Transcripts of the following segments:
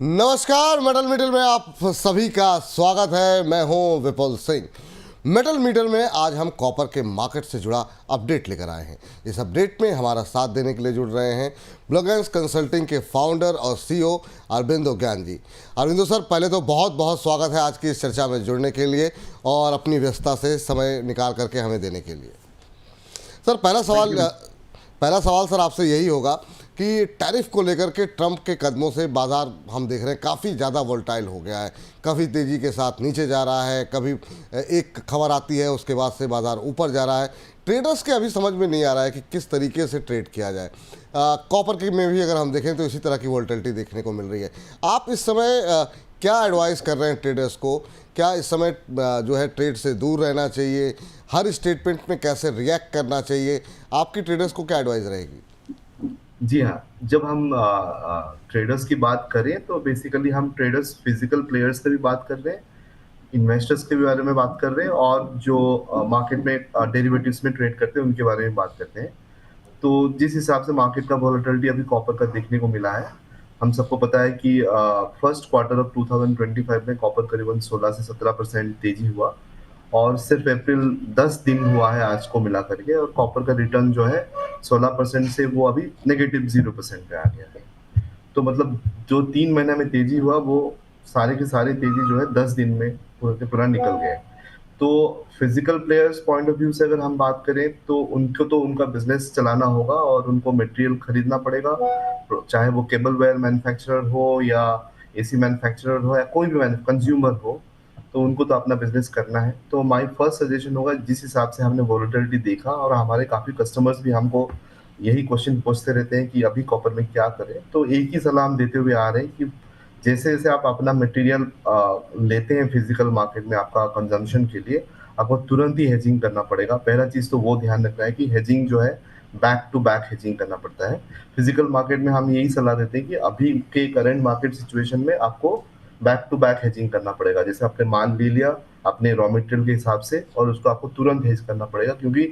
नमस्कार, metal metre में आप सभी का स्वागत है। मैं हूं विपुल सिंह। मेटल मीटर में आज हम कॉपर के मार्केट से जुड़ा अपडेट लेकर आए हैं। इस अपडेट में हमारा साथ देने के लिए जुड़ रहे हैं ब्लूगेंस कंसल्टिंग के फाउंडर और सीईओ अरविंदो ज्ञान जी। अरविंदो सर, पहले तो बहुत बहुत स्वागत है आज की इस चर्चा में जुड़ने के लिए और अपनी व्यस्तता से समय निकाल करके हमें देने के लिए। सर, पहला सवाल सर आपसे यही होगा कि टैरिफ को लेकर के ट्रंप के कदमों से बाज़ार हम देख रहे हैं काफ़ी ज़्यादा वोलेटाइल हो गया है। कभी तेज़ी के साथ नीचे जा रहा है, कभी एक खबर आती है उसके बाद से बाज़ार ऊपर जा रहा है। ट्रेडर्स के अभी समझ में नहीं आ रहा है कि किस तरीके से ट्रेड किया जाए। कॉपर की में भी अगर हम देखें तो इसी तरह की वोलेटिलिटी देखने को मिल रही है। आप इस समय क्या एडवाइस कर रहे हैं ट्रेडर्स को? क्या इस समय जो है ट्रेड से दूर रहना चाहिए? हर स्टेटमेंट में कैसे रिएक्ट करना चाहिए? आपकी ट्रेडर्स को क्या एडवाइस रहेगी? जी हाँ, जब हम ट्रेडर्स की बात करें तो बेसिकली हम ट्रेडर्स फिजिकल प्लेयर्स से भी बात कर रहे हैं, इन्वेस्टर्स के बारे में बात कर रहे हैं और जो मार्केट में डेरिवेटिव्स में ट्रेड करते हैं उनके बारे में बात करते हैं। तो जिस हिसाब से मार्केट का वोलेटिलिटी अभी कॉपर का देखने को मिला है, हम सबको पता है कि फर्स्ट क्वार्टर ऑफ 2025 में कॉपर करीबन 16 से 17% तेजी हुआ और सिर्फ अप्रैल 10 दिन हुआ है आज को मिला करके, और कॉपर का रिटर्न जो है 16% से वो अभी नेगेटिव 0% पे आ गया है। तो मतलब जो 3 महीने में तेजी हुआ वो सारे के सारे तेजी जो है 10 दिन में पूरा के पूरा निकल गए। तो physical players point of view से अगर हम बात करें तो उनको तो उनका बिजनेस चलाना होगा और उनको मटेरियल खरीदना पड़ेगा, चाहे वो केबल वेयर मैन्युफैक्चरर हो या एसी मैन्युफैक्चरर हो या कोई भी कंज्यूमर हो, तो उनको तो अपना बिजनेस करना है। तो माय फर्स्ट सजेशन होगा, जिस हिसाब से हमने वोलेटिलिटी देखा और हमारे काफी कस्टमर्स भी हमको यही क्वेश्चन पूछते रहते हैं कि अभी कॉपर में क्या करें, तो एक ही सलाह हम देते हुए आ रहे हैं कि जैसे जैसे आप अपना मटेरियल लेते हैं फिजिकल मार्केट में आपका कंजम्पशन के लिए, आपको तुरंत ही हेजिंग करना पड़ेगा। पहला चीज तो वो ध्यान रखना है कि हेजिंग जो है बैक टू बैक हेजिंग करना पड़ता है। फिजिकल मार्केट में हम यही सलाह देते हैं कि अभी के करंट मार्केट सिचुएशन में आपको बैक टू बैक हेजिंग करना पड़ेगा। जैसे आपने मान ले लिया अपने रॉ मटेरियल के हिसाब से और उसको आपको तुरंत हेज करना पड़ेगा, क्योंकि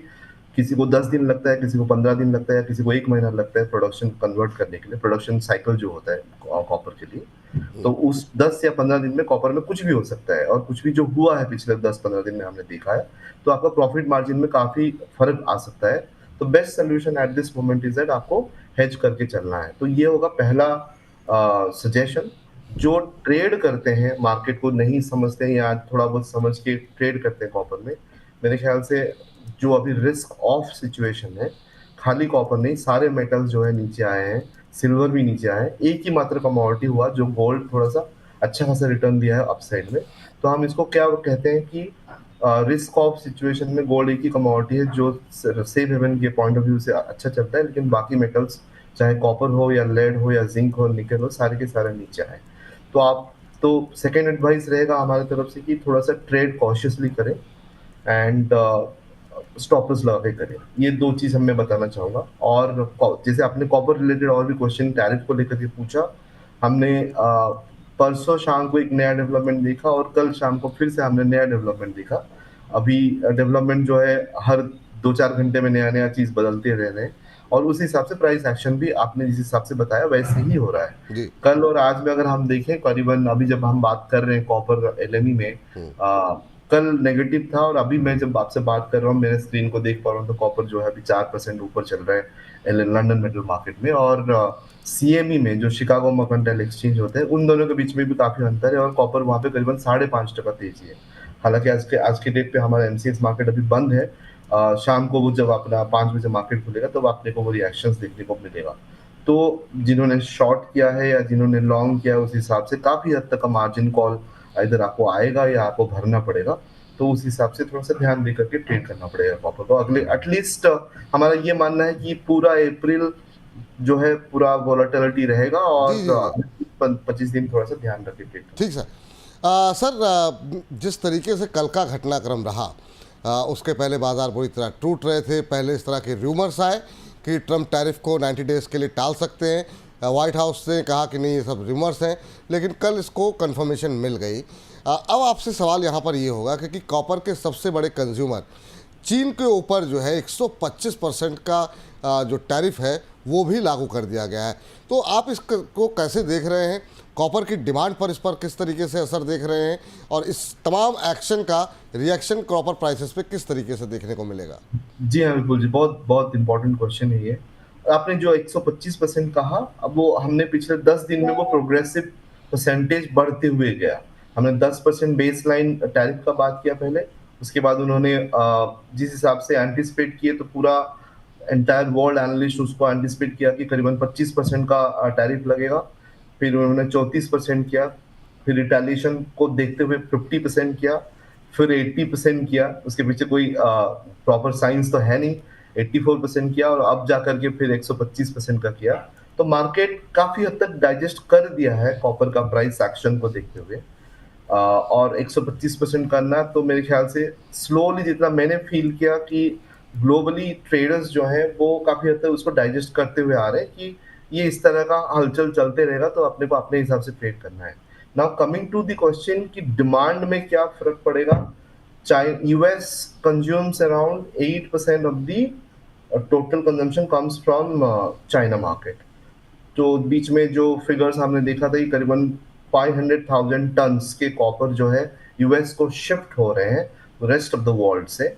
किसी को 10 दिन लगता है, किसी को 15 दिन लगता है, किसी को 1 महीना लगता है प्रोडक्शन कन्वर्ट करने के लिए, प्रोडक्शन साइकिल जो होता है कॉपर के लिए। तो उस 10 या 15 दिन में कॉपर में कुछ भी हो सकता है, और कुछ भी जो हुआ है पिछले 10-15 दिन में हमने देखा है, तो आपका प्रॉफिट मार्जिन में काफी फर्क आ सकता है। तो best solution at this moment is that आपको हेज करके चलना है। तो ये होगा पहला सजेशन। जो ट्रेड करते हैं, मार्केट को नहीं समझते हैं या थोड़ा बहुत समझ के ट्रेड करते हैं कॉपर में, मेरे ख्याल से जो अभी रिस्क ऑफ सिचुएशन है, खाली कॉपर नहीं सारे मेटल्स जो है नीचे आए हैं, सिल्वर भी नीचे आए हैं। एक ही मात्र कमोडिटी हुआ जो गोल्ड थोड़ा सा अच्छा खासा रिटर्न दिया है अपसाइड में। तो हम इसको क्या कहते हैं कि रिस्क ऑफ सिचुएशन में गोल्ड एक ही कमोडिटी है जो सेफ हेवन के पॉइंट ऑफ व्यू से अच्छा चलता है, लेकिन बाकी मेटल्स चाहे कॉपर हो या लेड हो या जिंक हो, निकल हो, सारे के सारे नीचे आए। तो आप तो सेकेंड एडवाइस रहेगा हमारी तरफ से कि थोड़ा सा ट्रेड कॉशियसली करें एंड स्टॉप लॉस लगा के करें। ये दो चीज मैं बताना चाहूंगा। और जैसे आपने कॉपर रिलेटेड और भी क्वेश्चन टैरिफ को लेकर के पूछा, हमने परसों शाम को एक नया डेवलपमेंट देखा और कल शाम को फिर से हमने नया डेवलपमेंट देखा। अभी डेवलपमेंट जो है हर 2-4 घंटे में नया नया चीज बदलते रह रहे हैं, और उस हिसाब से प्राइस एक्शन भी आपने जिस हिसाब से बताया वैसे ही हो रहा है। जी। कल और आज में अगर हम देखें, करीबन अभी जब हम बात कर रहे हैं कॉपर एलएमई में, कल नेगेटिव था और अभी मैं जब आपसे बात कर रहा हूँ मेरे स्क्रीन को देख पा रहा हूँ तो कॉपर जो है अभी 4% ऊपर चल रहा है लंदन मेटल मार्केट में। और सीएमई में जो शिकागो मर्केंटाइल एक्सचेंज होते हैं, उन दोनों के बीच में भी काफी अंतर है और कॉपर वहां पे करीबन 5.5% तेजी है। हालांकि आज के डेट पे हमारा एमसीएक्स मार्केट अभी बंद है। शाम को वो जब अपना 5 बजे मार्केट खुलेगा तब आपने को वो रिएक्शंस देखने को मिलेगा। तो जिन्होंने शॉर्ट किया है या जिन्होंने लॉन्ग किया है, उस हिसाब से काफी हद तक मार्जिन कॉल इधर आपको आएगा या आपको भरना पड़ेगा। तो उस हिसाब से थोड़ा सा ध्यान देकर के ट्रेड करना पड़ेगा कॉपर को। अगले एटलीस्ट हमारा ये मानना है कि पूरा अप्रैल जो है पूरा वोलेटिलिटी रहेगा और जी जी जी। 25 दिन थोड़ा सा ध्यान रख के ट्रेड करना। ठीक सर। सर, जिस तरीके से कल का घटनाक्रम रहा, उसके पहले बाजार पूरी तरह टूट रहे थे। पहले इस तरह के रूमर्स आए कि ट्रंप टैरिफ को 90 डेज़ के लिए टाल सकते हैं। व्हाइट हाउस ने कहा कि नहीं, ये सब रूमर्स हैं, लेकिन कल इसको कंफर्मेशन मिल गई। अब आपसे सवाल यहाँ पर ये होगा कि कॉपर के सबसे बड़े कंज्यूमर चीन के ऊपर जो है 125% का जो टैरिफ है वो भी लागू कर दिया गया है। तो आप इसको कैसे देख रहे हैं? कॉपर की डिमांड पर इस पर किस तरीके से असर देख रहे हैं, और इस तमाम एक्शन का रिएक्शन कॉपर प्राइसेस पे किस तरीके से देखने को मिलेगा? जी हाँ, बिल्कुल जी, बहुत बहुत इंपॉर्टेंट क्वेश्चन है ये। आपने जो 125% कहा, अब वो हमने पिछले 10 दिन में वो प्रोग्रेसिव परसेंटेज बढ़ते हुए गया। हमने 10% बेस लाइन टैरिफ का बात किया पहले, उसके बाद उन्होंने जिस हिसाब से एंटिसिपेट किए, तो पूरा एंटायर वर्ल्ड एनालिस्ट उसको एंटिसिपेट किया कि करीबन 25% का टैरिफ लगेगा। फिर उन्होंने 34% किया, फिर रिटेलिएशन को देखते हुए 50% किया, फिर 80% किया। उसके पीछे कोई प्रॉपर साइंस तो है नहीं। 84% किया, और अब जाकर के फिर 125% का किया। तो मार्केट काफी हद तक डाइजेस्ट कर दिया है कॉपर का प्राइस एक्शन को देखते हुए। और 125% करना, तो मेरे ख्याल से स्लोली, जितना मैंने फील किया कि ग्लोबली ट्रेडर्स जो हैं वो काफी हद तक उसको डाइजेस्ट करते हुए आ रहे हैं कि ये इस तरह का हलचल चलते रहेगा, तो अपने को अपने हिसाब से ट्रेड करना है। Now coming to the question कि डिमांड में क्या फर्क पड़ेगा। US consumes around 8% of the total consumption comes from China market. तो बीच में जो फिगर्स हमने देखा था, कि करीबन 500,000 टन्स के कॉपर जो है यूएस को शिफ्ट हो रहे हैं रेस्ट ऑफ द वर्ल्ड से।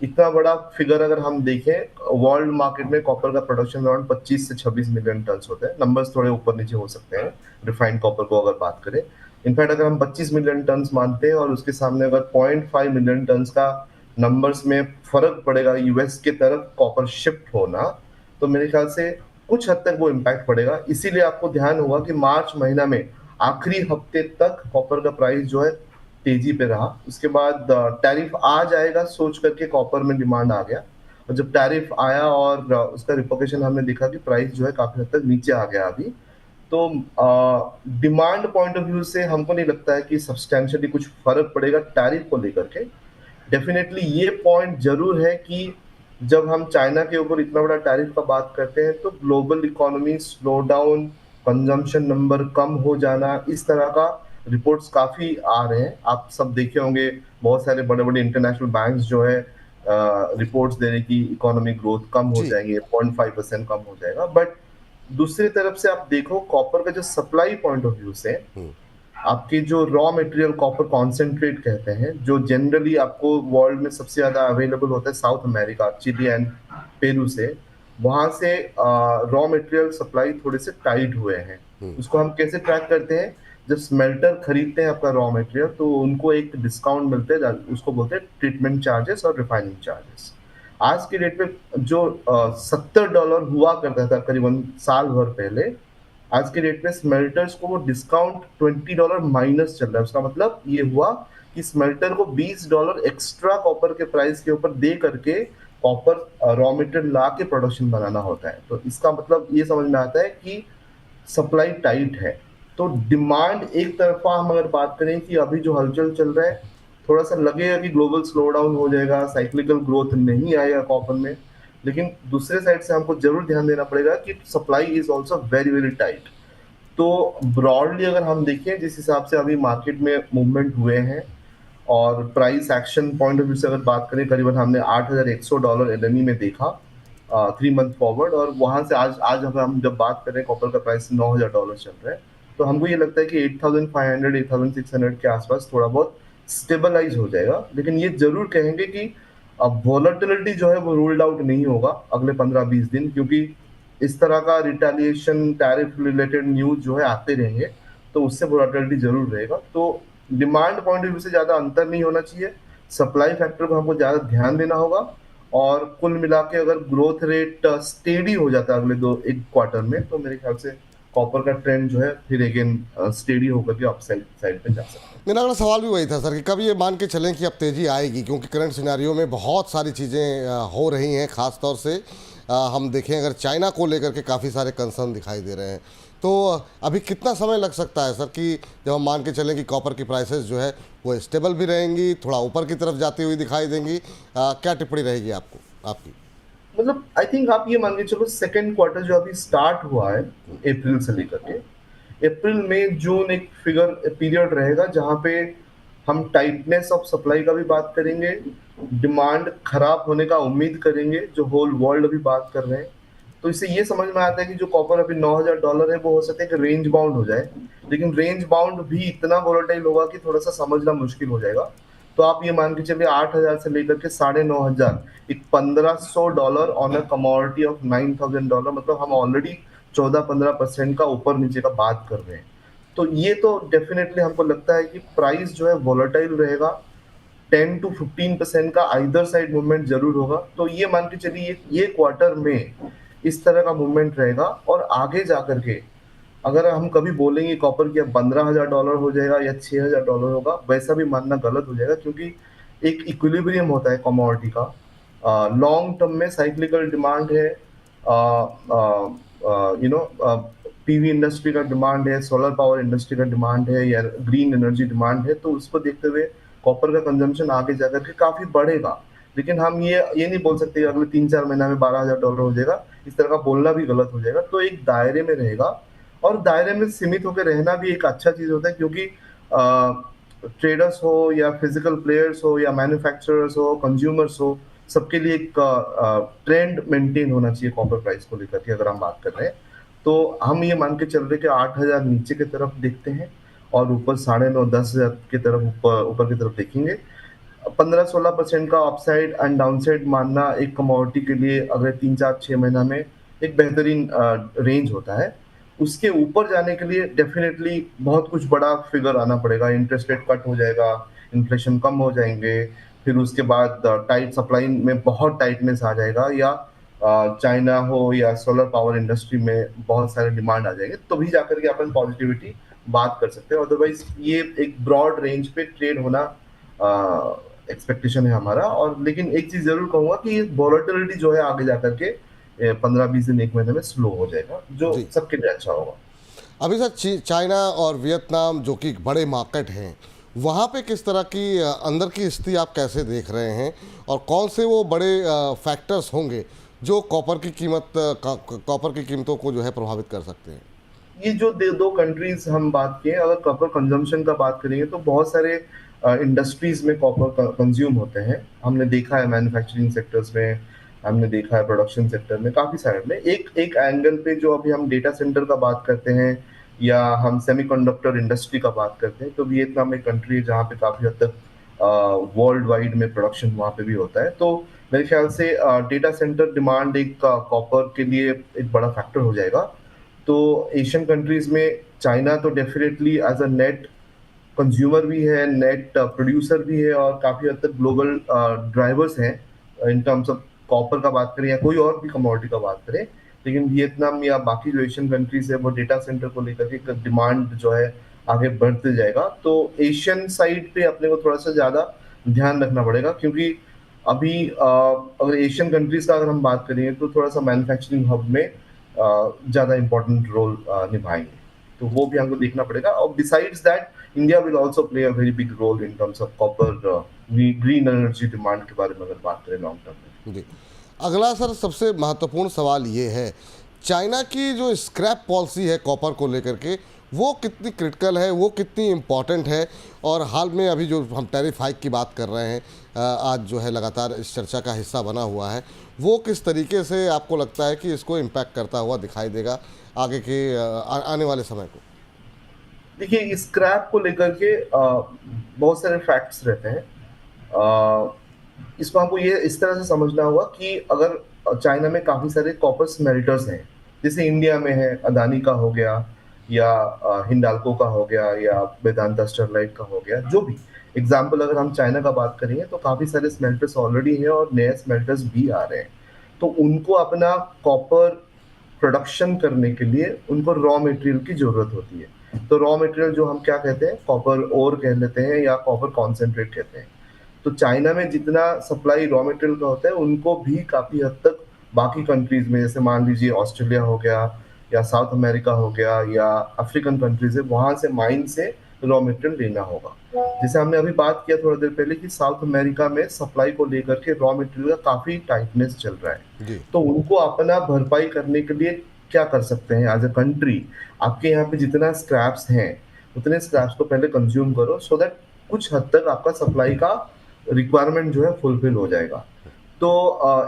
इतना बड़ा फिगर अगर हम देखें, वर्ल्ड मार्केट में कॉपर का प्रोडक्शन अराउंड 25 से 26 मिलियन टन होते हैं। नंबर्स थोड़े ऊपर नीचे हो सकते हैं रिफाइंड कॉपर को अगर बात करें। इनफैक्ट अगर हम 25 मिलियन टन मानते हैं और उसके सामने अगर 0.5 मिलियन टन का नंबर्स में फर्क पड़ेगा यूएस के तरफ कॉपर शिफ्ट होना, तो मेरे ख्याल से कुछ हद तक वो इम्पैक्ट पड़ेगा। इसीलिए आपको ध्यान होगा कि मार्च महीना में आखिरी हफ्ते तक कॉपर का प्राइस जो है तेजी पे रहा। उसके बाद टैरिफ आ जाएगा सोच करके कॉपर में डिमांड आ गया, और जब टैरिफ आया और उसका रिपोर्टेशन हमने देखा कि प्राइस जो है काफी हद तक नीचे आ गया अभी। तो डिमांड पॉइंट ऑफ व्यू से हमको नहीं लगता है कि सब्सटेंशियली कुछ फर्क पड़ेगा टैरिफ को लेकर के। डेफिनेटली ये पॉइंट जरूर है कि जब हम चाइना के ऊपर इतना बड़ा टैरिफ का बात करते हैं, तो global economy slow down, consumption number कम हो जाना, इस तरह का रिपोर्ट्स काफी आ रहे हैं। आप सब देखे होंगे, बहुत सारे बड़े बड़े इंटरनेशनल बैंक्स जो है रिपोर्ट्स दे रहे कि इकोनॉमिक ग्रोथ कम हो जी। जाएंगे, 0.5% कम हो जाएगा। बट दूसरी तरफ से आप देखो, कॉपर का जो सप्लाई पॉइंट ऑफ व्यू से आपके जो रॉ मटेरियल कॉपर कॉन्सेंट्रेट कहते हैं, जो जनरली आपको वर्ल्ड में सबसे ज्यादा अवेलेबल होता है South America, Chile and Peru से, वहां से रॉ मटेरियल सप्लाई थोड़े से टाइट हुए हैं। उसको हम कैसे ट्रैक करते हैं? जब स्मेल्टर खरीदते हैं आपका रॉ मटेरियल, तो उनको एक डिस्काउंट मिलते हैं, उसको बोलते हैं ट्रीटमेंट चार्जेस और रिफाइनिंग चार्जेस। आज के डेट में जो $70 हुआ करता था करीबन साल भर पहले, आज के डेट में स्मेल्टर्स को वो डिस्काउंट $20 माइनस चल रहा है। उसका मतलब ये हुआ कि स्मेल्टर को $20 एक्स्ट्रा कॉपर के प्राइस के ऊपर दे करके कॉपर रॉ मटेरियल ला के प्रोडक्शन बनाना होता है। तो इसका मतलब ये समझ में आता है कि सप्लाई टाइट है। तो डिमांड एक तरफा हम अगर बात करें कि अभी जो हलचल चल रहा है, थोड़ा सा लगेगा कि ग्लोबल स्लो डाउन हो जाएगा, साइक्लिकल ग्रोथ नहीं आएगा कॉपर में। लेकिन दूसरे साइड से हमको जरूर ध्यान देना पड़ेगा कि supply is also very very tight. तो ब्रॉडली अगर हम देखें, जिस हिसाब से अभी मार्केट में मूवमेंट हुए हैं और price action point of view से अगर बात करें, करीबन हमने $8,100 एलएमई में देखा 3 मंथ फॉरवर्ड, और वहां से आज आज अगर हम जब बात करें कॉपर का प्राइस $9,000 चल रहा है। तो हमको ये लगता है कि 8,500 8,600 के आसपास थोड़ा बहुत स्टेबलाइज हो जाएगा। लेकिन ये जरूर कहेंगे कि अब वॉलेटिलिटी जो है वो रूल्ड आउट नहीं होगा अगले 15-20 दिन, क्योंकि इस तरह का रिटेलिएशन टैरिफ रिलेटेड न्यूज जो है आते रहेंगे, तो उससे वॉलेटिलिटी जरूर रहेगा। तो डिमांड पॉइंट ऑफ व्यू से ज्यादा अंतर नहीं होना चाहिए, सप्लाई फैक्टर को हमको ज्यादा ध्यान देना होगा। और कुल मिला के अगर ग्रोथ रेट स्टेडी हो जाता है अगले एक क्वार्टर में, तो मेरे ख्याल से कॉपर का ट्रेंड जो है फिर अगेन स्टेडी होकर के अपसाइड साइड पे जा सकता है। मेरा अगला सवाल भी वही था सर, कि कब ये मान के चलें कि अब तेज़ी आएगी, क्योंकि करंट सिनेरियो में बहुत सारी चीज़ें हो रही हैं। ख़ास तौर से हम देखें अगर चाइना को लेकर के काफ़ी सारे कंसर्न दिखाई दे रहे हैं, तो अभी कितना समय लग सकता है सर कि जब हम मान के चलें कि कॉपर की प्राइसेस जो है वो स्टेबल भी रहेंगी, थोड़ा ऊपर की तरफ जाती हुई दिखाई देंगी? क्या टिप्पणी रहेगी आपकी? मतलब आई थिंक आप ये मान के चलो, सेकेंड क्वार्टर जो अभी स्टार्ट हुआ है अप्रैल से लेकर के, अप्रैल मई जून एक फिगर पीरियड रहेगा जहां पे हम टाइटनेस ऑफ सप्लाई का भी बात करेंगे, डिमांड खराब होने का उम्मीद करेंगे जो होल वर्ल्ड अभी बात कर रहे हैं। तो इससे ये समझ में आता है कि जो कॉपर अभी $9,000 है वो हो सकता है कि रेंज बाउंड हो जाए, लेकिन रेंज बाउंड भी इतना वोलेटाइल होगा कि थोड़ा सा समझना मुश्किल हो जाएगा। तो आप ये मान के चलिए 8,000 से लेकर के 9,500, एक $1,500 ऑन अ कमोडिटी ऑफ $9,000, मतलब हम ऑलरेडी 14-15% का ऊपर नीचे का बात कर रहे हैं। तो ये तो डेफिनेटली हमको लगता है कि प्राइस जो है वोलेटाइल रहेगा, 10 to 15% का आइदर साइड मूवमेंट जरूर होगा। तो ये मान के चलिए ये क्वार्टर में इस तरह का मूवमेंट रहेगा, और आगे जाकर के अगर हम कभी बोलेंगे कॉपर की अब $15,000 हो जाएगा या $6,000 होगा, वैसा भी मानना गलत हो जाएगा, क्योंकि एक इक्विलिब्रियम होता है कमोडिटी का। लॉन्ग टर्म में साइक्लिकल डिमांड है, यू नो पीवी इंडस्ट्री का डिमांड है, सोलर पावर इंडस्ट्री का डिमांड है, या ग्रीन एनर्जी डिमांड है। तो उसको देखते हुए कॉपर का कंजम्पशन आगे जाकर के काफी बढ़ेगा। लेकिन हम ये नहीं बोल सकते कि अगले 3-4 महीना में $12,000 हो जाएगा, इस तरह का बोलना भी गलत हो जाएगा। तो एक दायरे में रहेगा, और दायरे में सीमित होकर रहना भी एक अच्छा चीज होता है, क्योंकि ट्रेडर्स हो या फिजिकल प्लेयर्स हो या मैन्युफैक्चरर्स हो, कंज्यूमर्स हो, सबके लिए एक ट्रेंड मेंटेन होना चाहिए कॉपर प्राइस को लेकर के अगर हम बात कर रहे हैं। तो हम ये मान के चल रहे कि 8,000 नीचे की तरफ देखते हैं, और ऊपर 9,500-10,000 की तरफ ऊपर की तरफ देखेंगे। 15-16% का अपसाइड एंड डाउनसाइड मानना एक कमोडिटी के लिए अगले 3-4-6 महीना में एक बेहतरीन रेंज होता है। उसके ऊपर जाने के लिए डेफिनेटली बहुत कुछ बड़ा फिगर आना पड़ेगा, इंटरेस्ट रेट कट हो जाएगा, इन्फ्लेशन कम हो जाएंगे, फिर उसके बाद टाइट सप्लाई में बहुत टाइटनेस आ जाएगा, या चाइना हो या सोलर पावर इंडस्ट्री में बहुत सारे डिमांड आ जाएंगे, तो भी जाकर के अपन पॉजिटिविटी बात कर सकते हैं। अदरवाइज ये एक ब्रॉड रेंज पे ट्रेड होना एक्सपेक्टेशन है हमारा। और लेकिन एक चीज जरूर कहूंगा कि ये वॉलेटिलिटी जो है आगे जाकर के 15-20 दिन, एक महीने में स्लो हो जाएगा, जो जी। सबके लिए अच्छा होगा। अभी सर चाइना और वियतनाम जो कि बड़े मार्केट हैं, वहाँ पे किस तरह की अंदर की स्थिति आप कैसे देख रहे हैं, और कौन से वो बड़े फैक्टर्स होंगे जो कॉपर की कॉपर की कीमतों को जो है प्रभावित कर सकते हैं? ये जो दो कंट्रीज हम बात किए, अगर कॉपर कंजम्पशन का बात करेंगे तो बहुत सारे इंडस्ट्रीज में कॉपर कंज्यूम होते हैं। हमने देखा है मैन्युफैक्चरिंग सेक्टर्स में, हमने देखा है प्रोडक्शन सेक्टर में, काफी सारे में। एक एंगल पे जो अभी हम डेटा सेंटर का बात करते हैं या हम सेमीकंडक्टर इंडस्ट्री का बात करते हैं, तो वियतनाम एक कंट्री है जहाँ पे काफी हद तक वर्ल्ड वाइड में प्रोडक्शन वहाँ पे भी होता है। तो मेरे ख्याल से डेटा सेंटर डिमांड एक कॉपर के लिए एक बड़ा फैक्टर हो जाएगा। तो एशियन कंट्रीज में चाइना तो definitely as a net consumer भी है, नेट प्रोड्यूसर भी है, और काफी हद तक ग्लोबल ड्राइवर्स हैं इन टर्म्स ऑफ कॉपर का बात करें या कोई और भी कमोडिटी का बात करें। लेकिन वियतनाम या बाकी जो एशियन कंट्रीज है वो डेटा सेंटर को लेकर के डिमांड जो है आगे बढ़ते जाएगा। तो एशियन साइड पे अपने को थोड़ा सा ज्यादा ध्यान रखना पड़ेगा, क्योंकि अभी अगर एशियन कंट्रीज का अगर हम बात करें तो थोड़ा सा मैन्युफैक्चरिंग हब में ज्यादा इंपॉर्टेंट रोल निभाएंगे, तो वो भी हमको देखना पड़ेगा। और besides that India will also play a very big role in terms of copper green energy demand के बारे में अगर बात करें लॉन्ग टर्म में। जी। अगला सर सबसे महत्वपूर्ण सवाल ये है, चाइना की जो स्क्रैप पॉलिसी है कॉपर को लेकर के, वो कितनी क्रिटिकल है, वो कितनी इम्पॉर्टेंट है, और हाल में अभी जो हम टैरिफ हाइक की बात कर रहे हैं, आज जो है लगातार इस चर्चा का हिस्सा बना हुआ है, वो किस तरीके से आपको लगता है कि इसको इम्पैक्ट करता हुआ दिखाई देगा आगे के आने वाले समय को? देखिए, स्क्रैप को लेकर के बहुत सारे फैक्ट्स रहते हैं। इसको हमको ये इस तरह से समझना होगा कि अगर चाइना में काफी सारे कॉपर स्मेल्टर्स हैं, जैसे इंडिया में है अदानी का हो गया, या हिंडाल्को का हो गया, या वेदांता स्टरलाइट का हो गया, जो भी एग्जाम्पल अगर हम चाइना का बात करेंगे तो काफी सारे स्मेल्टर्स ऑलरेडी हैं और नए स्मेल्टर्स भी आ रहे हैं। तो उनको अपना कॉपर प्रोडक्शन करने के लिए उनको रॉ मटेरियल की जरूरत होती है। तो रॉ मटेरियल जो हम क्या कहते हैं, कॉपर ओर कह लेते हैं या कॉपर कॉन्सेंट्रेट कहते हैं। तो चाइना में जितना सप्लाई रॉ मटेरियल का होता है, उनको भी काफी हद तक बाकी कंट्रीज में, जैसे मान लीजिए ऑस्ट्रेलिया हो गया, या साउथ अमेरिका हो गया, या अफ्रीकन कंट्रीज है, वहां से माइन से रॉ मटेरियल लेना होगा। जैसे हमने अभी बात किया थोड़ा देर पहले कि साउथ अमेरिका में सप्लाई को लेकर के रॉ मटेरियल का काफी टाइटनेस चल रहा है। जी। तो उनको अपना भरपाई करने के लिए क्या कर सकते हैं एज अ कंट्री, आपके यहाँ पे जितना स्क्रैप्स हैं उतने स्क्रैप्स को पहले कंज्यूम करो, सो दैट कुछ हद तक आपका सप्लाई का रिक्वायरमेंट जो है फुलफिल हो जाएगा। तो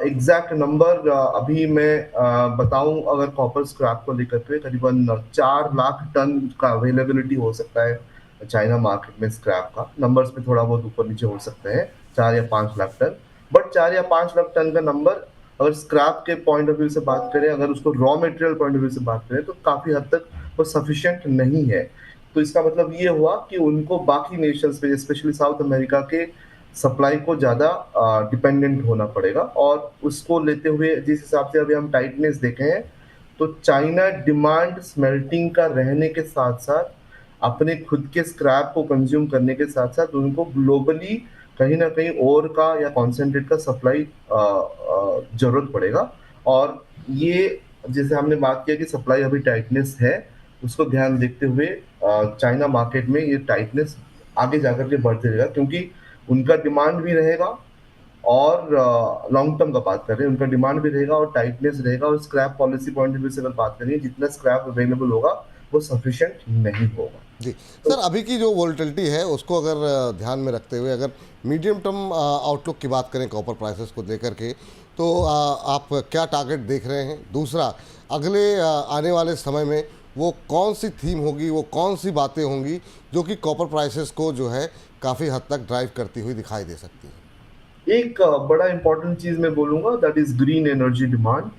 एग्जैक्ट नंबर अभी मैं बताऊं, अगर कॉपर स्क्रैप को लेकर के करीबन 4 लाख टन का अवेलेबिलिटी हो सकता है चाइना मार्केट में स्क्रैप का। नंबर्स में थोड़ा बहुत ऊपर नीचे हो सकते हैं, 4 या 5 लाख टन। बट 4 या 5 लाख टन का नंबर अगर स्क्रैप के पॉइंट ऑफ व्यू से बात करें, अगर उसको raw material point of view से बात करें, तो काफी हद तक वो सफिशिएंट नहीं है। तो इसका मतलब ये हुआ कि उनको बाकी नेशंस पे, स्पेशली साउथ अमेरिका के सप्लाई को ज्यादा डिपेंडेंट होना पड़ेगा। और उसको लेते हुए जिस हिसाब से अभी हम टाइटनेस देखे हैं, तो चाइना डिमांड स्मेल्टिंग का रहने के साथ साथ अपने खुद के स्क्रैप को कंज्यूम करने के साथ साथ उनको ग्लोबली कहीं ना कहीं ओर का या कॉन्सेंट्रेट का सप्लाई जरूरत पड़ेगा। और ये जैसे हमने बात किया कि सप्लाई अभी टाइटनेस है, उसको ध्यान देखते हुए चाइना मार्केट में ये टाइटनेस आगे जाकर के बढ़ते रहेगा, क्योंकि उनका डिमांड भी रहेगा और लॉन्ग टर्म का बात कर रहे हैं, उनका डिमांड भी रहेगा और टाइटनेस रहेगा। और scrap policy point of view से अगर बात करें, जितना स्क्रैप अवेलेबल होगा वो सफिशिएंट नहीं होगा। जी तो सर, अभी की जो वोलेटिलिटी है उसको अगर ध्यान में रखते हुए अगर मीडियम टर्म आउटलुक की बात करें कॉपर प्राइसेस को लेकर के, तो आप क्या टारगेट देख रहे हैं? दूसरा, अगले आने वाले समय में वो कौन सी थीम होगी, वो कौन सी बातें होंगी जो कि कॉपर प्राइसेस को जो है काफ़ी हद तक ड्राइव करती हुई दिखाई दे सकती है? एक बड़ा इंपॉर्टेंट चीज मैं बोलूंगा, that is green energy demand.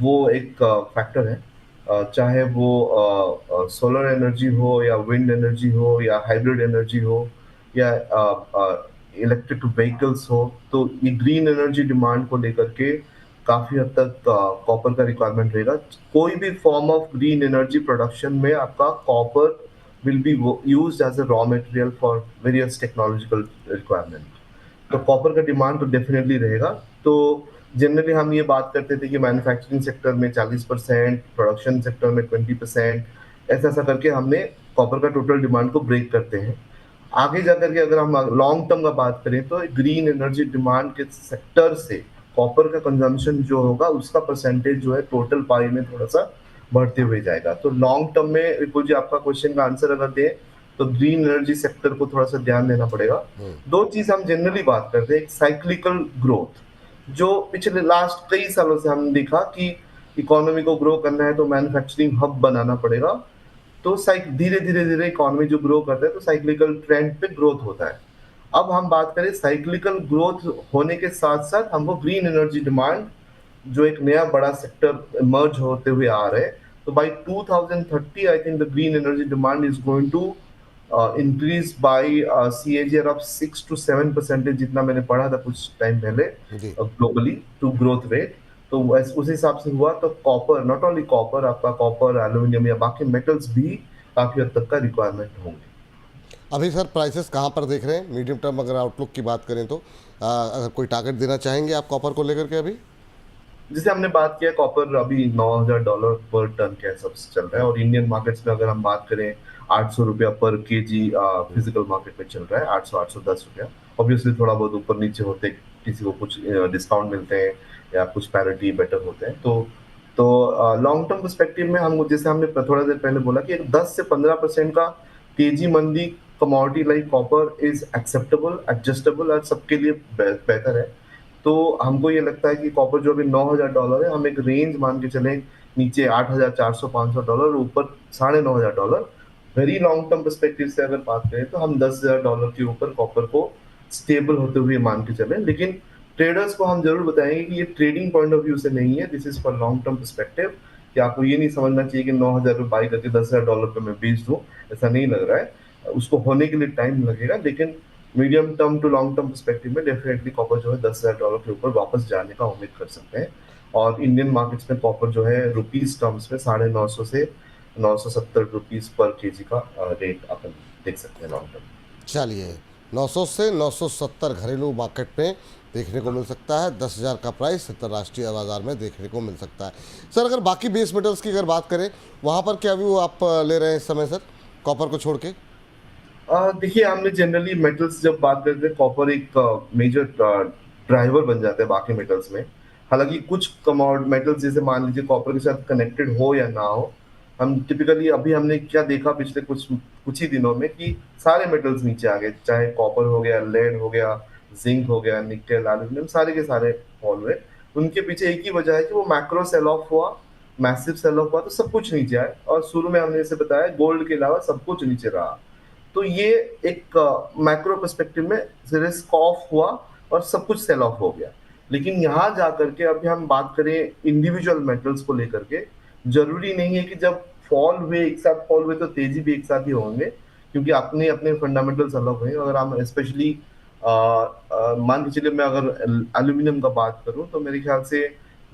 वो एक फैक्टर है। चाहे वो सोलर एनर्जी हो या विंड एनर्जी हो या हाइब्रिड एनर्जी हो या इलेक्ट्रिक व्हीकल्स हो, तो ये ग्रीन एनर्जी डिमांड को लेकर के काफी हद तक कॉपर का रिक्वायरमेंट रहेगा। कोई भी form of green energy production में आपका copper will be used as a raw material for various technological requirement. तो कॉपर का डिमांड तो डेफिनेटली रहेगा। तो जनरली हम ये बात करते थे कि मैन्युफैक्चरिंग सेक्टर में 40%, प्रोडक्शन सेक्टर में 20%, ऐसा ऐसा करके हमने कॉपर का टोटल डिमांड को ब्रेक करते हैं। आगे जाकर के अगर हम लॉन्ग टर्म का बात करें, तो ग्रीन एनर्जी डिमांड के सेक्टर से कॉपर का कंजम्पशन जो होगा उसका परसेंटेज जो है टोटल पाई में थोड़ा सा बढ़ते हुए जाएगा। तो लॉन्ग टर्म में विपुल जी आपका क्वेश्चन का आंसर अगर दें, तो ग्रीन एनर्जी सेक्टर को थोड़ा सा ध्यान देना पड़ेगा। दो चीज हम जनरली बात करते हैं, एक साइक्लिकल ग्रोथ, जो पिछले लास्ट कई सालों से हमने देखा कि इकोनॉमी को ग्रो करना है तो मैन्युफैक्चरिंग हब बनाना पड़ेगा। तो धीरे धीरे धीरे इकोनॉमी जो ग्रो करता है तो साइक्लिकल ट्रेंड पे ग्रोथ होता है। अब हम बात करें साइक्लिकल ग्रोथ होने के साथ साथ हमको ग्रीन एनर्जी डिमांड जो एक नया बड़ा सेक्टर इमर्ज होते हुए आ रहे हैं। तो by 2030 I think the green energy demand is going to increase by CAGR of 6 to 7%, जितना मैंने पढ़ा था कुछ टाइम पहले जी ग्लोबली टू ग्रोथ रेट। तो उस हिसाब से हुआ तो कॉपर, नॉट ओनली कॉपर, आपका कॉपर, एल्यूमिनियम या बाकी मेटल्स भी काफी हद तक का रिक्वायरमेंट होंगे। अभी सर प्राइसेस कहाँ पर देख रहे हैं मीडियम टर्म अगर आउटलुक की बात करें तो? अगर कोई टारगेट देना चाहेंगे आप कॉपर को लेकर के अभी? जैसे हमने बात किया, कॉपर अभी $9,000 पर टन के हिसाब से चल रहा है। और इंडियन मार्केट्स में अगर हम बात करें, 800 रुपया पर केजी फिजिकल मार्केट में चल रहा है, 800-810 रुपया। ऑब्वियसली थोड़ा बहुत ऊपर नीचे होते, किसी को कुछ डिस्काउंट मिलते हैं या कुछ पैरिटी बेटर होते हैं। तो लॉन्ग टर्म पर्सपेक्टिव में हम, जैसे हमने थोड़ा देर पहले बोला कि 10 से 15% का तेजी मंदी commodity like copper is acceptable, adjustable और सबके लिए बेहतर है। तो हमको ये लगता है कि कॉपर जो अभी $9,000 है, हम एक रेंज मान के चले, नीचे 8,400-500 डॉलर, ऊपर $9,500। वेरी लॉन्ग टर्म पर्सपेक्टिव से अगर बात करें तो हम $10,000 के ऊपर कॉपर को स्टेबल होते हुए मान के चले। लेकिन ट्रेडर्स को हम जरूर बताएंगे कि ये ट्रेडिंग पॉइंट ऑफ व्यू से नहीं है, this is for long term perspective. कि आपको ये नहीं समझना चाहिए कि 9,000 रुपये बाई करके $10,000 पे मैं बेच दूं, ऐसा नहीं लग रहा है। उसको होने के लिए टाइम लगेगा, लेकिन medium term to long term perspective में डेफिनेटली कॉपर जो है $10,000 के ऊपर वापस जाने का उम्मीद कर सकते हैं। और इंडियन मार्केट्स में कॉपर जो है रुपीज टर्म्स में 950 से 970 रुपीज पर केजी का रेट अपन देख सकते हैं लॉन्ग टर्म। चलिए, 900 से 970 घरेलू मार्केट में देखने को मिल सकता है, 10,000 का प्राइस अंतर्राष्ट्रीय बाजार में देखने को मिल सकता है। सर अगर बाकी बेस मेटल्स की अगर बात करें, वहाँ पर क्या व्यू आप ले रहे हैं इस समय सर, कॉपर को छोड़ के? देखिए, हमने जनरली मेटल्स जब बात करते हैं, कॉपर एक मेजर ड्राइवर बन जाता है बाकी मेटल्स में। हालांकि कुछ कमोड मेटल्स जैसे मान लीजिए कॉपर के साथ कनेक्टेड हो या ना हो, हम टिपिकली अभी हमने क्या देखा पिछले कुछ कुछ ही दिनों में कि सारे मेटल्स नीचे आ गए, चाहे कॉपर हो गया, लेड हो गया, जिंक हो गया, निकेल, एल्यूमिनियम, सारे के सारे फॉल हुए। उनके पीछे एक ही वजह है कि वो मैक्रो सेल ऑफ हुआ, मैसिव सेल ऑफ हुआ, तो सब कुछ नीचे आए। और शुरू में हमने जैसे बताया गोल्ड के अलावा सब कुछ नीचे रहा। तो ये एक मैक्रो पर्सपेक्टिव में रिस्क ऑफ हुआ और सब कुछ सेल ऑफ हो गया। लेकिन यहाँ जाकर के अभी हम बात करें इंडिविजुअल मेटल्स को लेकर के, जरूरी नहीं है कि जब फॉल हुए एक साथ फॉल हुए तो तेजी भी एक साथ ही होंगे, क्योंकि अपने अपने फंडामेंटल्स अलग हुए। अगर हम स्पेशली मान के चलिए, मैं अगर एल्यूमिनियम का बात करूं तो मेरे ख्याल से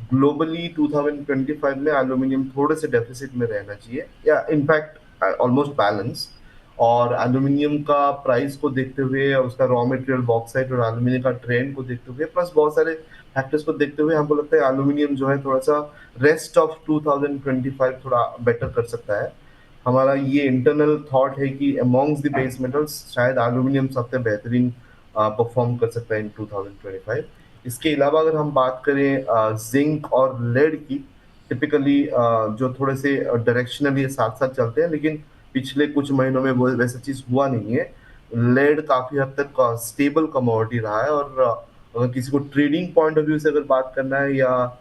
ग्लोबली 2025 में एल्यूमिनियम थोड़े से डेफिसिट में रहना चाहिए, या इनफैक्ट ऑलमोस्ट बैलेंस। और एल्यूमिनियम का प्राइस को देखते हुए, उसका रॉ मटेरियल बॉक्साइट और एल्यूमिनियम का ट्रेंड को देखते हुए, प्लस बहुत सारे फैक्टर्स को देखते हुए, हमको लगता है एल्यूमिनियम जो है थोड़ा सा रेस्ट ऑफ 2025 थोड़ा बेटर कर सकता है। हमारा ये इंटरनल थॉट है कि अमॉन्ग्स द बेस मेटल्स शायद एल्यूमिनियम सबसे बेहतरीन परफॉर्म कर सकता है इन 2025। इसके अलावा अगर हम बात करें जिंक और लेड की, टिपिकली जो थोड़े से डायरेक्शनली साथ साथ चलते हैं, लेकिन पिछले कुछ महीनों में वो वैसा चीज हुआ नहीं है। लेड काफी हद तक स्टेबल कमोडिटी रहा है, और अगर किसी को ट्रेडिंग पॉइंट ऑफ व्यू से अगर बात करना है, या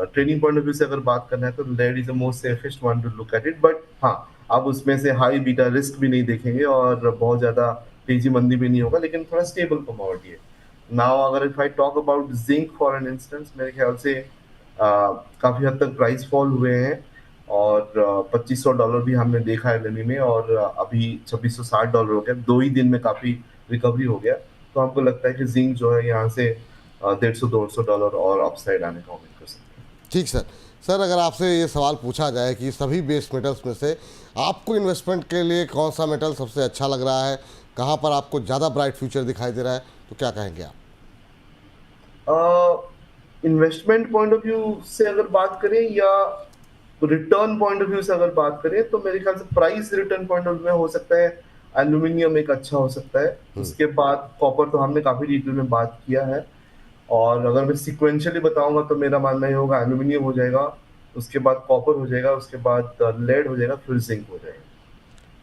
ट्रेडिंग पॉइंट ऑफ व्यू से अगर बात करना है, तो lead is the most safest one to look at it. But हाँ, आप उसमें से हाई बीटा रिस्क भी नहीं देखेंगे और बहुत ज्यादा तेजी मंदी भी नहीं होगा, लेकिन थोड़ा स्टेबल कमोडिटी है। नाउ अगर if I talk about zinc for an instance, मेरे ख्याल से काफी हद तक प्राइस फॉल हुए हैं, और $2500 भी हमने देखा है LME में, और अभी $2660 हो गया। 2 ही दिन में काफी रिकवरी हो गया। तो हमको लगता है कि जिंक जो है यहाँ से $150-200 और अपसाइड आने का उम्मीद कर सकते हैं। ठीक सर। सर, अगर आपसे ये सवाल पूछा जाए कि सभी बेस मेटल्स में से आपको इन्वेस्टमेंट के लिए कौन सा मेटल सबसे अच्छा लग रहा है, कहाँ पर आपको ज़्यादा ब्राइट फ्यूचर दिखाई दे रहा है, तो क्या कहेंगे आप? इन्वेस्टमेंट पॉइंट ऑफ व्यू से अगर बात करें, या रिटर्न पॉइंट ऑफ व्यू से अगर बात करें, तो मेरे ख्याल से price return point of view में हो सकता है एल्यूमिनियम एक अच्छा हो सकता है। उसके बाद कॉपर तो हमने काफी डिटेल में बात किया है। और अगर मैं सिक्वेंशियली बताऊंगा तो मेरा मानना ये होगा एल्यूमिनियम हो जाएगा, उसके बाद कॉपर हो जाएगा, उसके बाद लेड हो जाएगा, फिर जिंक हो जाएगा।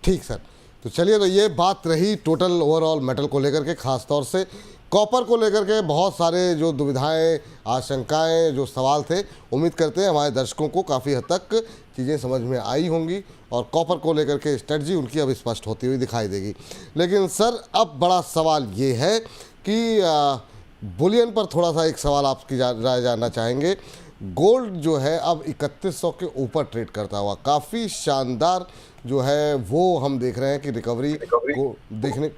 ठीक सर। तो चलिए, तो ये बात रही टोटल ओवरऑल मेटल को लेकर के, खास तौर से कॉपर को लेकर के बहुत सारे जो दुविधाएं, आशंकाएं, जो सवाल थे, उम्मीद करते हैं हमारे दर्शकों को काफ़ी हद तक चीज़ें समझ में आई होंगी और कॉपर को लेकर के स्ट्रेटजी उनकी अब स्पष्ट होती हुई दिखाई देगी। लेकिन सर, अब बड़ा सवाल ये है कि बुलियन पर थोड़ा सा एक सवाल आपकी राय जानना चाहेंगे। गोल्ड जो है अब 3100 के ऊपर ट्रेड करता हुआ, काफ़ी शानदार जो है वो हम देख रहे हैं कि रिकवरी को देखने।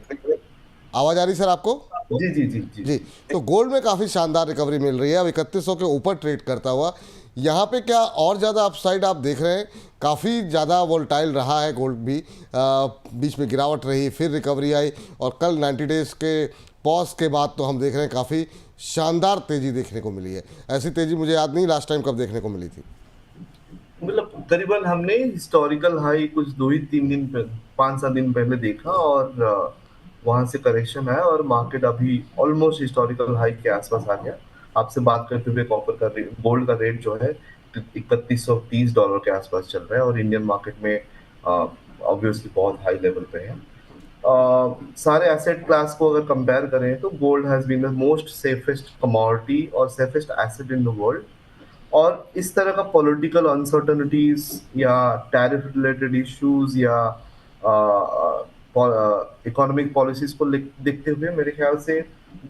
आवाज़ आ रही सर आपको? जी जी जी जी जी। तो गोल्ड में काफ़ी शानदार रिकवरी मिल रही है, अब 3100 के ऊपर ट्रेड करता हुआ। यहाँ पे क्या और ज़्यादा अपसाइड आप देख रहे हैं? काफ़ी ज़्यादा वोलेटाइल रहा है गोल्ड भी, बीच में गिरावट रही, फिर रिकवरी आई, और कल 90 डेज़ के पॉज के बाद तो हम देख रहे हैं काफ़ी शानदार तेज़ी देखने को मिली है। ऐसी तेज़ी मुझे याद नहीं लास्ट टाइम कब देखने को मिली थी। मतलब करीबन हमने हिस्टोरिकल हाई कुछ 2 ही 3 दिन 5-7 दिन पहले देखा, और वहां से करेक्शन आया, और मार्केट अभी ऑलमोस्ट हिस्टोरिकल हाई के आसपास आ गया। आपसे बात करते हुए कॉपर का रेट, गोल्ड का रेट जो है $3130 के आसपास चल रहा है, और इंडियन मार्केट में ऑब्वियसली बहुत हाई लेवल पे है। सारे एसेट क्लास को अगर कंपेयर करें तो gold has been the most safest commodity और safest asset in the world. और इस तरह का पॉलिटिकल अनसर्टनिटीज, या टैरिफ रिलेटेड इश्यूज, या इकोनॉमिक पॉलिसीज को देखते हुए मेरे ख्याल से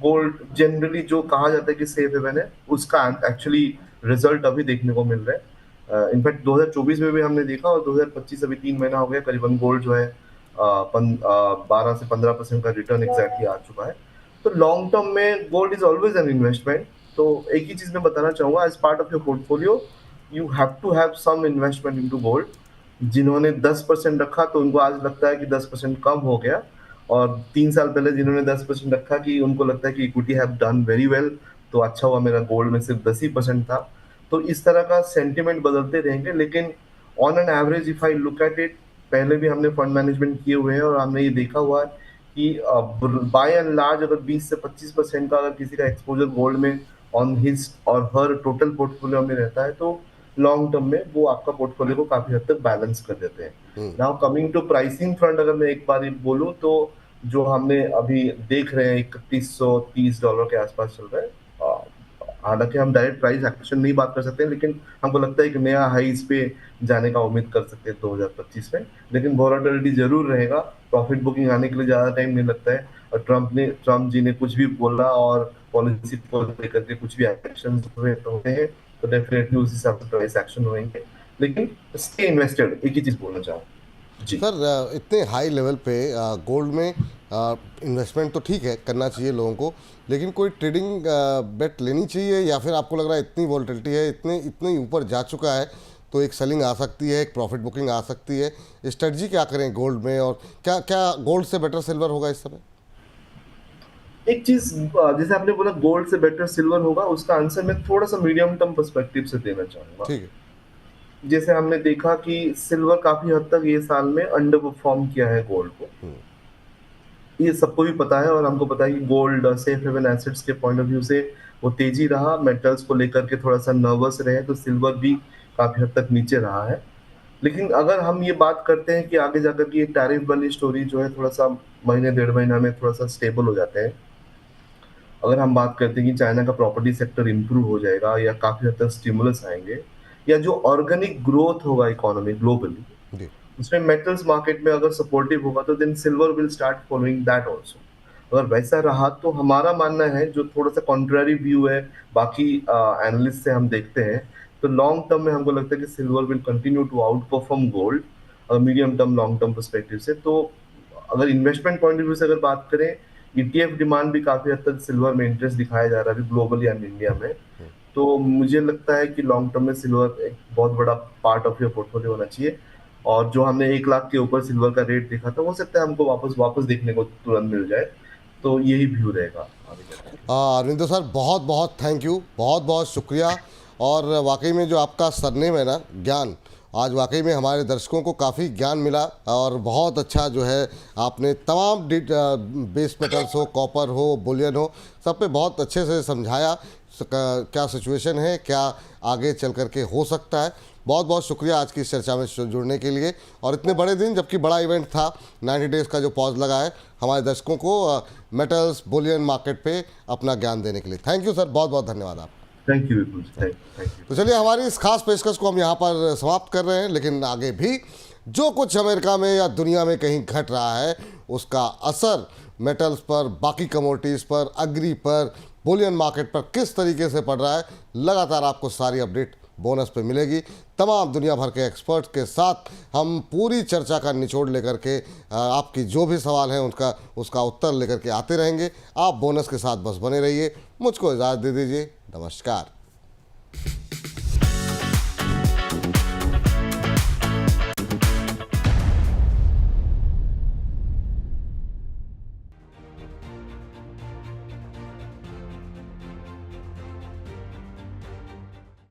गोल्ड जनरली जो कहा जाता है कि सेफ हेवन है, उसका एक्चुअली रिजल्ट अभी देखने को मिल रहा है। इनफैक्ट 2024 में भी हमने देखा, और 2025 अभी 3 महीना हो गया, करीबन गोल्ड जो है 12 से 15% का रिटर्न एग्जैक्टली आ चुका है। तो लॉन्ग टर्म में gold is always an investment. तो एक ही चीज मैं बताना चाहूंगा, as part of your portfolio you have to have some investment into gold. जिन्होंने 10% रखा तो उनको आज लगता है कि 10% कम हो गया, और 3 साल पहले जिन्होंने 10% रखा कि उनको लगता है कि equity have done very well, तो अच्छा हुआ मेरा गोल्ड में सिर्फ 10% था। तो इस तरह का सेंटिमेंट बदलते रहेंगे, लेकिन on an average if I look at it, पहले भी हमने फंड मैनेजमेंट किए हुए हैं, और हमने ये देखा हुआ है कि बाय एंड लार्ज अगर 20 से 25% का अगर किसी का एक्सपोजर गोल्ड में ऑन हिज और हर टोटल पोर्टफोलियो में रहता है, तो लॉन्ग टर्म में वो आपका पोर्टफोलियो को काफी हद तक बैलेंस कर देते हैं। Now coming to pricing front, अगर मैं एक बार बोलूं तो जो हमने अभी देख रहे हैं $3130 के आसपास चल रहा है। हालांकि हम डायरेक्ट प्राइस एक्शन नहीं बात कर सकते, लेकिन हमको लगता है कि नया हाईज पे जाने का उम्मीद कर सकते हैं 2025 में। लेकिन वोलेटिलिटी जरूर रहेगा, प्रॉफिट बुकिंग आने के लिए ज्यादा टाइम नहीं लगता है। और ट्रम्प जी ने कुछ भी बोला और पॉलिसी को लेकर के कुछ भी एक्शन होते हैं तो डेफिनेटली उस हिसाब से प्राइस एक्शन होंगे। लेकिन स्टे इन्वेस्टेड, एक ही चीज बोलना चाहूँ जी। सर इतने हाई लेवल पे गोल्ड में इन्वेस्टमेंट तो ठीक है, करना चाहिए लोगों को, लेकिन कोई ट्रेडिंग बेट लेनी चाहिए, या फिर आपको लग रहा है इतनी वॉलेटिलिटी है, इतने ऊपर जा चुका है तो एक सेलिंग आ सकती है, एक प्रॉफिट बुकिंग आ सकती है? स्ट्रेटजी क्या करें गोल्ड में, और क्या क्या गोल्ड से बेटर सिल्वर होगा इस समय? एक चीज, जैसे आपने बोला गोल्ड से बेटर सिल्वर होगा, उसका आंसर मैं थोड़ा सा मीडियम टर्म पर्सपेक्टिव से देना चाहूंगा। ठीक है। जैसे हमने देखा कि सिल्वर काफी हद तक ये साल में अंडर परफॉर्म किया है गोल्ड को, ये सबको भी पता है। और हमको पता है कि गोल्ड सेफ हेवन एसेट्स के पॉइंट ऑफ व्यू से वो तेजी रहा, मेटल्स को लेकर के थोड़ा सा नर्वस रहे, तो सिल्वर भी काफी हद तक नीचे रहा है। लेकिन अगर हम ये बात करते हैं कि आगे जाकर की ये टैरिफ वाली स्टोरी जो है थोड़ा सा महीने 1.5 महीना में थोड़ा सा स्टेबल हो जाते हैं, अगर हम बात करते हैं कि चाइना का प्रॉपर्टी सेक्टर इंप्रूव हो जाएगा या काफी हद तक स्टिमुलस आएंगे, या जो ऑर्गेनिक ग्रोथ होगा इकोनॉमी ग्लोबली, जी। उसमें मेटल्स मार्केट में अगर सपोर्टिव होगा तो then silver will start following that also. अगर वैसा रहा तो हमारा मानना है, जो थोड़ा सा कॉन्ट्ररी व्यू है बाकी एनालिस्ट से हम देखते हैं, तो लॉन्ग टर्म में हमको लगता है कि silver will continue to outperform gold, medium term long term perspective से। तो अगर इन्वेस्टमेंट पॉइंट ऑफ व्यू से अगर बात करें, ईटीएफ डिमांड भी काफी हद तक सिल्वर में इंटरेस्ट दिखाया जा रहा है ग्लोबली एंड इंडिया में। तो मुझे लगता है कि लॉन्ग टर्म में सिल्वर एक बहुत बड़ा पार्ट ऑफ योर पोर्टफोलियो होना चाहिए। और जो हमने 1 लाख के ऊपर सिल्वर का रेट देखा था, हो सकता है हमको वापस देखने को तुरंत मिल जाए। तो यही व्यू रहेगा आगे जाकर। अरविंदो सर, बहुत बहुत थैंक यू, बहुत बहुत शुक्रिया। और वाकई में जो आपका सरनेम है ना, ज्ञान, आज वाकई में हमारे दर्शकों को काफ़ी ज्ञान मिला, और बहुत अच्छा जो है आपने तमाम बेस मेटल्स हो, कॉपर हो, बुलियन हो, सब पे बहुत अच्छे से समझाया क्या सिचुएशन है, क्या आगे चल कर के हो सकता है। बहुत बहुत शुक्रिया आज की इस चर्चा में जुड़ने के लिए, और इतने बड़े दिन, जबकि बड़ा इवेंट था 90 डेज़ का जो पॉज लगा है, हमारे दर्शकों को मेटल्स बुलियन मार्केट पे अपना ज्ञान देने के लिए। थैंक यू सर, बहुत बहुत धन्यवाद आप। Thank you Vipul, thank you. तो चलिए, हमारी इस खास पेशकश को हम यहाँ पर समाप्त कर रहे हैं, लेकिन आगे भी जो कुछ अमेरिका में या दुनिया में कहीं घट रहा है, उसका असर मेटल्स पर, बाकी कमोडिटीज़ पर, एग्री पर, बुलियन मार्केट पर किस तरीके से पड़ रहा है, लगातार आपको सारी अपडेट बोनस पे मिलेगी। तमाम दुनिया भर के एक्सपर्ट्स के साथ हम पूरी चर्चा का निचोड़ लेकर के आपकी जो भी सवाल हैं उसका उत्तर लेकर के आते रहेंगे। आप बोनस के साथ बस बने रहिए। मुझको इजाज़त दे दीजिए। नमस्कार।